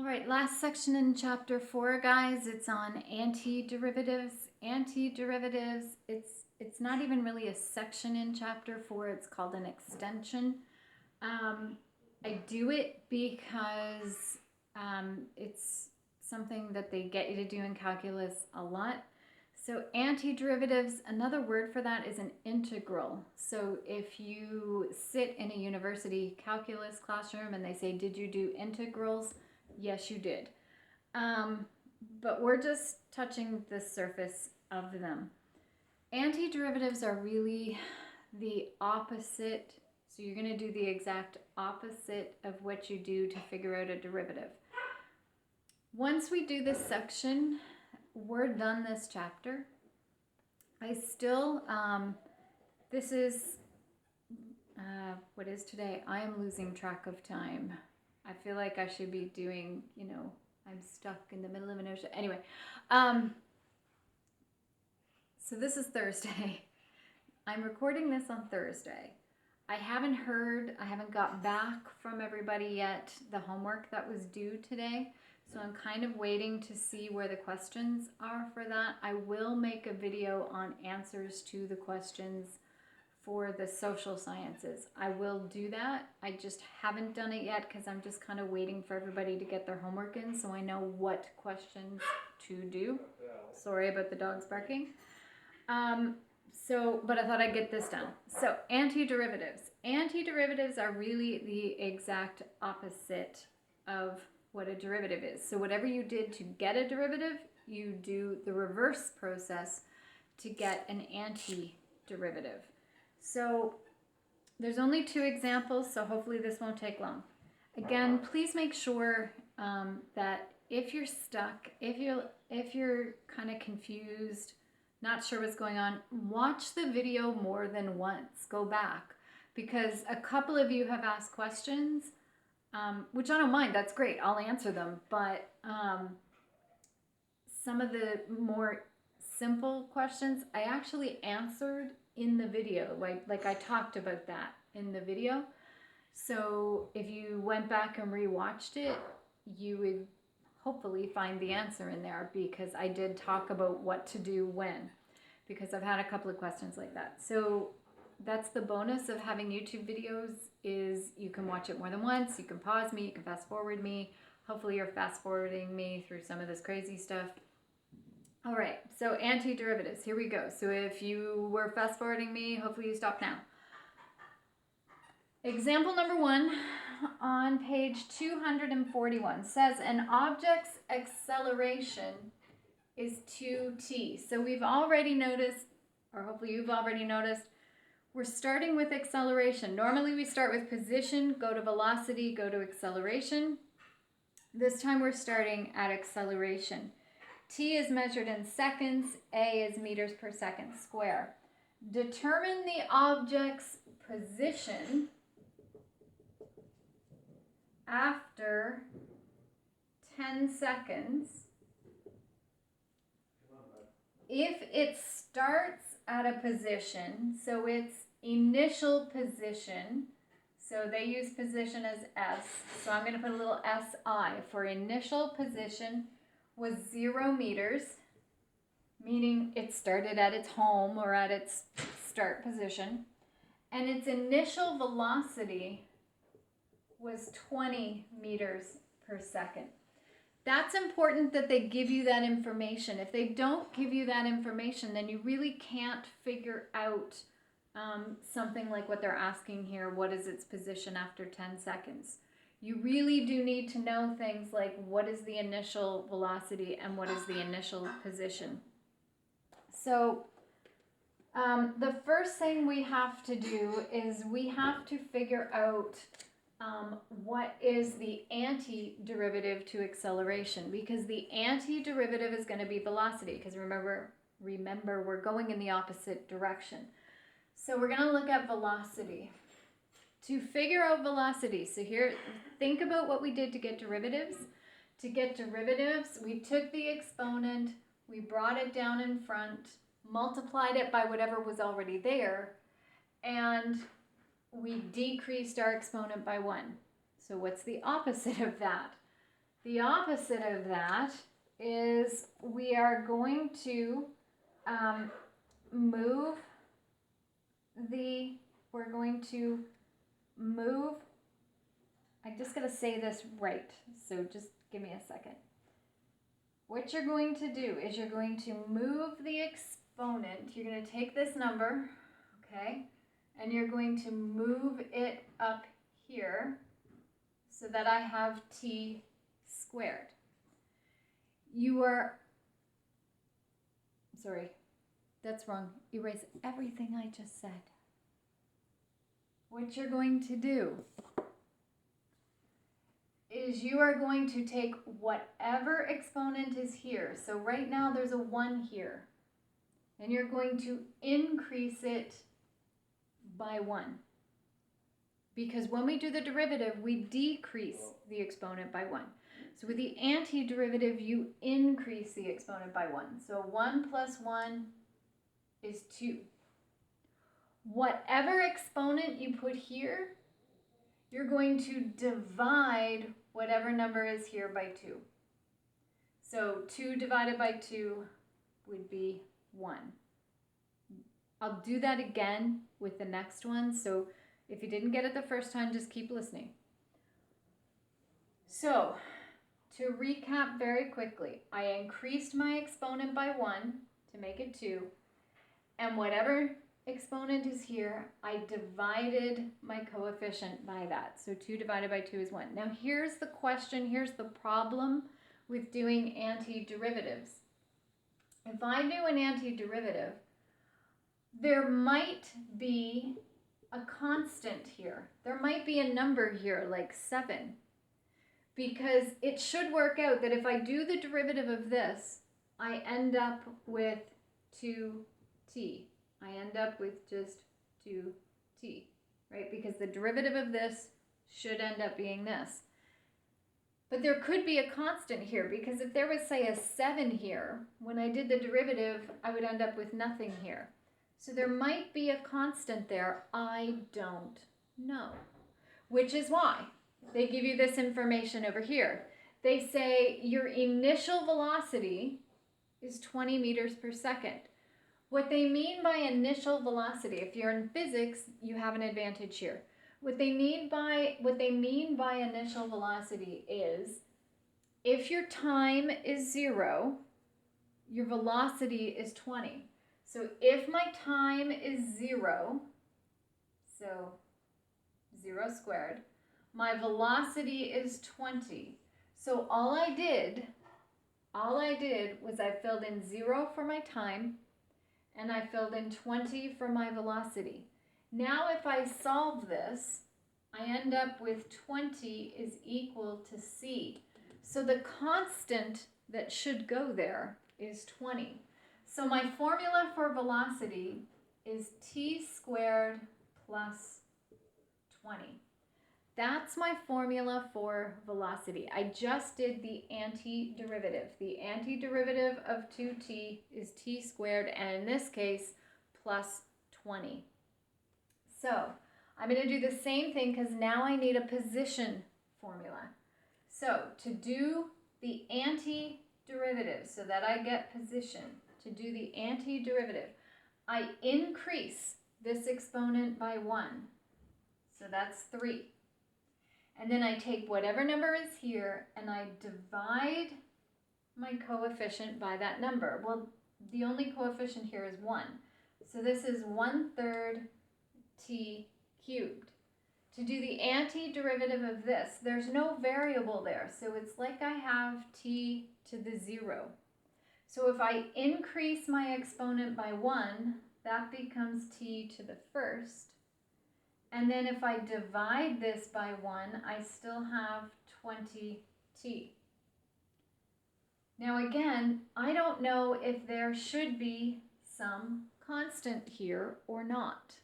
All right, last section in chapter 4, guys. It's on antiderivatives. Antiderivatives, it's not even really a section in chapter 4. It's called an extension. I do it because it's something that they get you to do in calculus a lot. So antiderivatives, another word for that is an integral. So if you sit in a university calculus classroom and they say, did you do integrals? Yes, you did. But we're just touching the surface of them. Antiderivatives are really the opposite. So you're going to do the exact opposite of what you do to figure out a derivative. Once we do this section, we're done this chapter. I still, this is, what is today? I am losing track of time. I feel like I should be doing, I'm stuck in the middle of an ocean. Anyway, so this is Thursday. I'm recording this on Thursday. I haven't got back from everybody yet the homework that was due today. So I'm kind of waiting to see where the questions are for that. I will make a video on answers to the questions for the social sciences. I will do that. I just haven't done it yet because I'm just kind of waiting for everybody to get their homework in so I know what questions to do. Sorry about the dogs barking. But I thought I'd get this done. So antiderivatives. Antiderivatives are really the exact opposite of what a derivative is. So whatever you did to get a derivative, you do the reverse process to get an antiderivative. So there's only 2 examples, so hopefully this won't take long. Again, please make sure that if you're stuck, if you're kind of confused, not sure what's going on, watch the video more than once. Go back, because a couple of you have asked questions, which I don't mind. That's great. I'll answer them. But some of the more simple questions I actually answered in the video. Like I talked about that in the video. So if you went back and rewatched it, you would hopefully find the answer in there, because I did talk about what to do when, because I've had a couple of questions like that. So that's the bonus of having YouTube videos, is you can watch it more than once. You can pause me, you can fast forward me. Hopefully you're fast forwarding me through some of this crazy stuff. All right, so antiderivatives, here we go. So if you were fast forwarding me, hopefully you stop now. Example number 1 on page 241 says an object's acceleration is 2t. So we've already noticed, or hopefully you've already noticed, we're starting with acceleration. Normally we start with position, go to velocity, go to acceleration. This time we're starting at acceleration. T is measured in seconds, A is meters per second square. Determine the object's position after 10 seconds if it starts at a position, so its initial position, so they use position as S, so I'm going to put a little SI for initial position, was 0 meters, meaning it started at its home or at its start position, and its initial velocity was 20 meters per second. That's important that they give you that information. If they don't give you that information, then you really can't figure out something like what they're asking here. What is its position after 10 seconds? You really do need to know things like what is the initial velocity and what is the initial position. So the first thing we have to do is we have to figure out what is the antiderivative to acceleration, because the antiderivative is going to be velocity, because remember we're going in the opposite direction. So we're going to look at velocity. To figure out velocity, so here, think about what we did to get derivatives. To get derivatives, we took the exponent, we brought it down in front, multiplied it by whatever was already there, and we decreased our exponent by 1. So what's the opposite of that? The opposite of that is we are going to move I just got to say this right, so just give me a second. What you're going to do is you're going to move the exponent. You're going to take this number, okay, and you're going to move it up here so that I have t squared. Sorry, that's wrong. Erase everything I just said. What you're going to do is you are going to take whatever exponent is here. So right now there's a 1 here. And you're going to increase it by 1. Because when we do the derivative, we decrease the exponent by 1. So with the antiderivative, you increase the exponent by 1. So 1 plus 1 is 2. Whatever exponent you put here, you're going to divide whatever number is here by 2. So 2 divided by 2 would be 1. I'll do that again with the next one. So if you didn't get it the first time, just keep listening. So to recap very quickly, I increased my exponent by 1 to make it 2. And whatever exponent is here, I divided my coefficient by that. So 2 divided by 2 is 1. Now here's the question, here's the problem with doing antiderivatives. If I do an antiderivative, there might be a constant here. There might be a number here like 7. Because it should work out that if I do the derivative of this, I end up with 2t. I end up with just 2t, right? Because the derivative of this should end up being this. But there could be a constant here, because if there was, say, a 7 here, when I did the derivative, I would end up with nothing here. So there might be a constant there. I don't know. Which is why they give you this information over here. They say your initial velocity is 20 meters per second. What they mean by initial velocity, if you're in physics, you have an advantage here. What they mean by initial velocity is if your time is 0, your velocity is 20. So if my time is 0, so 0 squared, my velocity is 20. So all I did was I filled in 0 for my time and I filled in 20 for my velocity. Now if I solve this, I end up with 20 is equal to c. So the constant that should go there is 20. So my formula for velocity is t squared plus 20. That's my formula for velocity. I just did the antiderivative. The antiderivative of 2t is t squared, and in this case, plus 20. So I'm going to do the same thing because now I need a position formula. So to do the antiderivative so that I get position, to do the antiderivative, I increase this exponent by 1. So that's 3. And then I take whatever number is here and I divide my coefficient by that number. Well, the only coefficient here is 1. So this is 1/3 t cubed. To do the antiderivative of this, there's no variable there. So it's like I have t to the 0. So if I increase my exponent by 1, that becomes t to the 1st. And then if I divide this by 1, I still have 20t. Now again, I don't know if there should be some constant here or not.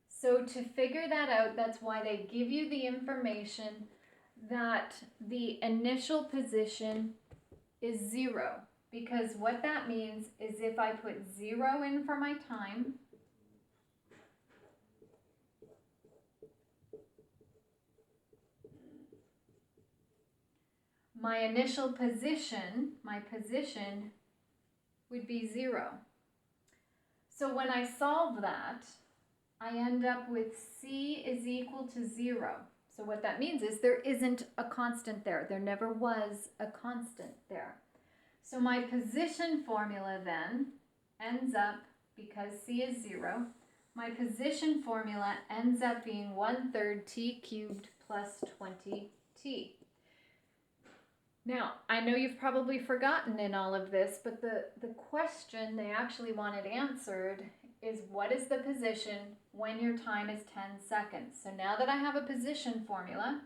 So to figure that out, that's why they give you the information that the initial position is 0. Because what that means is if I put 0 in for my time, my initial position, my position would be 0. So when I solve that, I end up with C is equal to 0. So what that means is there isn't a constant there. There never was a constant there. So my position formula then ends up, because C is 0, my position formula ends up being 1/3 t cubed plus 20t. Now, I know you've probably forgotten in all of this, but the question they actually wanted answered is, what is the position when your time is 10 seconds? So now that I have a position formula,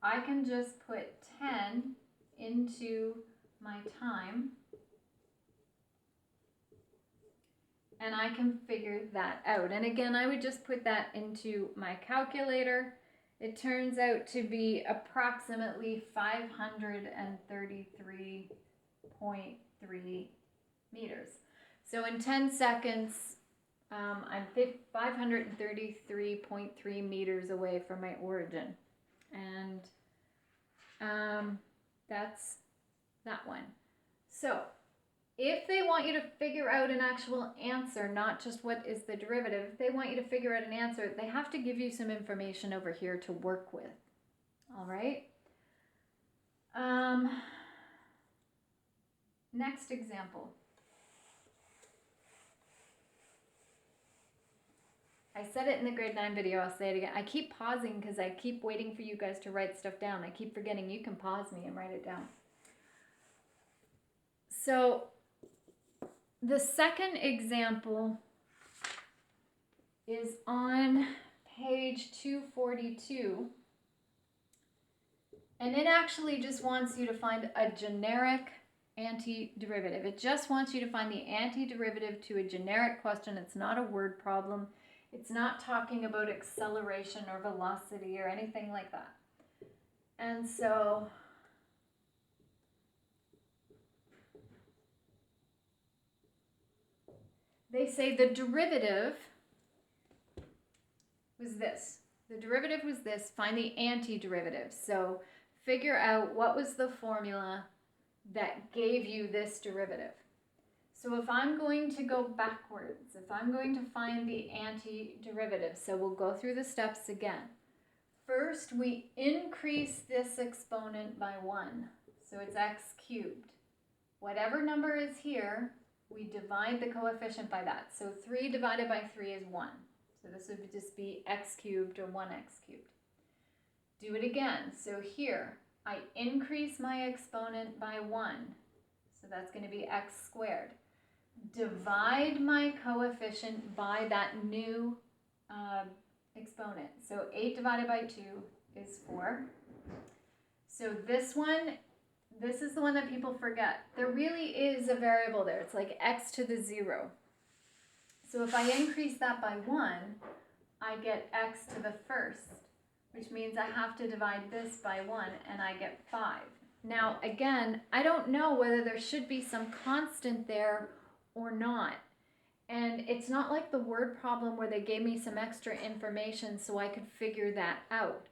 I can just put 10 into my time, and I can figure that out. And again, I would just put that into my calculator. It turns out to be approximately 533.3 meters. So in 10 seconds, I'm 533.3 meters away from my origin. And that's that one. So if they want you to figure out an actual answer, not just what is the derivative, if they want you to figure out an answer, they have to give you some information over here to work with. All right? Next example. I said it in the grade 9 video, I'll say it again. I keep pausing because I keep waiting for you guys to write stuff down. I keep forgetting you can pause me and write it down. So the second example is on page 242, and it actually just wants you to find a generic antiderivative. It just wants you to find the antiderivative to a generic question. It's not a word problem. It's not talking about acceleration or velocity or anything like that. And so they say the derivative was this. The derivative was this. Find the antiderivative. So figure out what was the formula that gave you this derivative. So if I'm going to go backwards, if I'm going to find the antiderivative, so we'll go through the steps again. First, we increase this exponent by 1. So it's x cubed. Whatever number is here, we divide the coefficient by that. So 3 divided by 3 is 1. So this would just be x cubed or 1x cubed. Do it again. So here, I increase my exponent by 1. So that's going to be x squared. Divide my coefficient by that new exponent. So 8 divided by 2 is 4. So this one, this is the one that people forget. There really is a variable there. It's like x to the 0. So if I increase that by 1, I get x to the first, which means I have to divide this by 1, and I get 5. Now, again, I don't know whether there should be some constant there or not. And it's not like the word problem where they gave me some extra information so I could figure that out.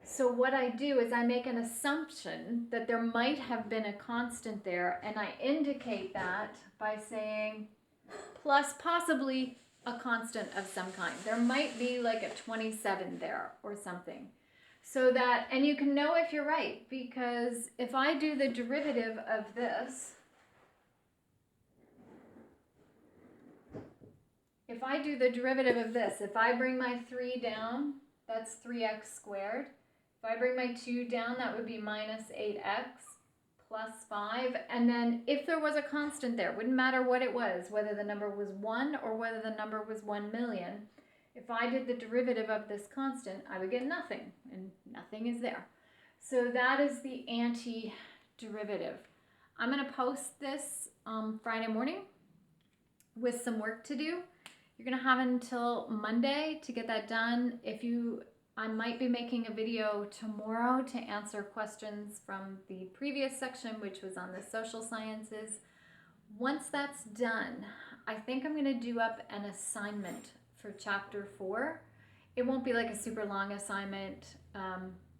So what I do is I make an assumption that there might have been a constant there, and I indicate that by saying plus possibly a constant of some kind. There might be like a 27 there or something. So that, and you can know if you're right, because if I do the derivative of this, if I bring my 3 down, that's 3x squared. If I bring my 2 down, that would be minus 8x plus 5. And then if there was a constant there, wouldn't matter what it was, whether the number was 1 or whether the number was 1 million. If I did the derivative of this constant, I would get nothing, and nothing is there. So that is the antiderivative. I'm going to post this Friday morning with some work to do. You're going to have until Monday to get that done. I might be making a video tomorrow to answer questions from the previous section, which was on the social sciences. Once that's done, I think I'm going to do up an assignment for chapter 4. It won't be like a super long assignment,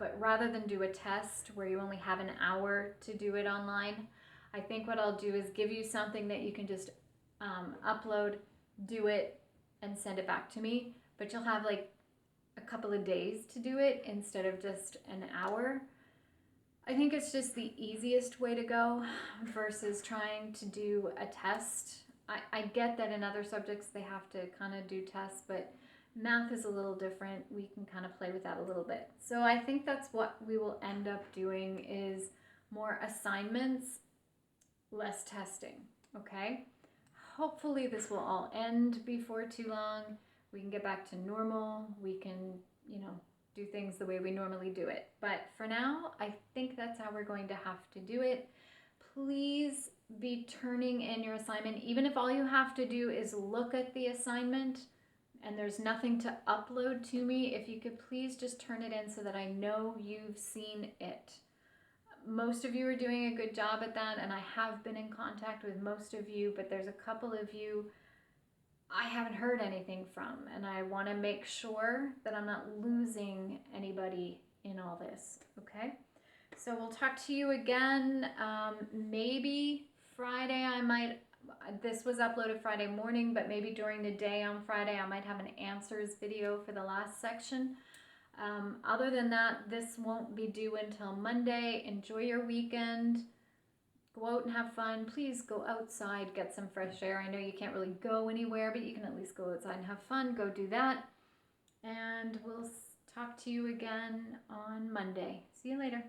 But rather than do a test where you only have an hour to do it online, I think what I'll do is give you something that you can just upload, do it, and send it back to me. But you'll have like a couple of days to do it instead of just an hour. I think it's just the easiest way to go versus trying to do a test. I get that in other subjects they have to kind of do tests, but math is a little different. We can kind of play with that a little bit. So I think that's what we will end up doing is more assignments, less testing, okay? Hopefully this will all end before too long. We can get back to normal. We can, do things the way we normally do it. But for now, I think that's how we're going to have to do it. Please be turning in your assignment, even if all you have to do is look at the assignment and there's nothing to upload to me. If you could please just turn it in so that I know you've seen it. Most of you are doing a good job at that, and I have been in contact with most of you, but there's a couple of you I haven't heard anything from, and I want to make sure that I'm not losing anybody in all this, okay? So we'll talk to you again, maybe Friday. This was uploaded Friday morning, but maybe during the day on Friday I might have an answers video for the last section. Other than that, this won't be due until Monday. Enjoy your weekend. Go out and have fun. Please go outside, get some fresh air. I know you can't really go anywhere, but you can at least go outside and have fun. Go do that. And we'll talk to you again on Monday. See you later.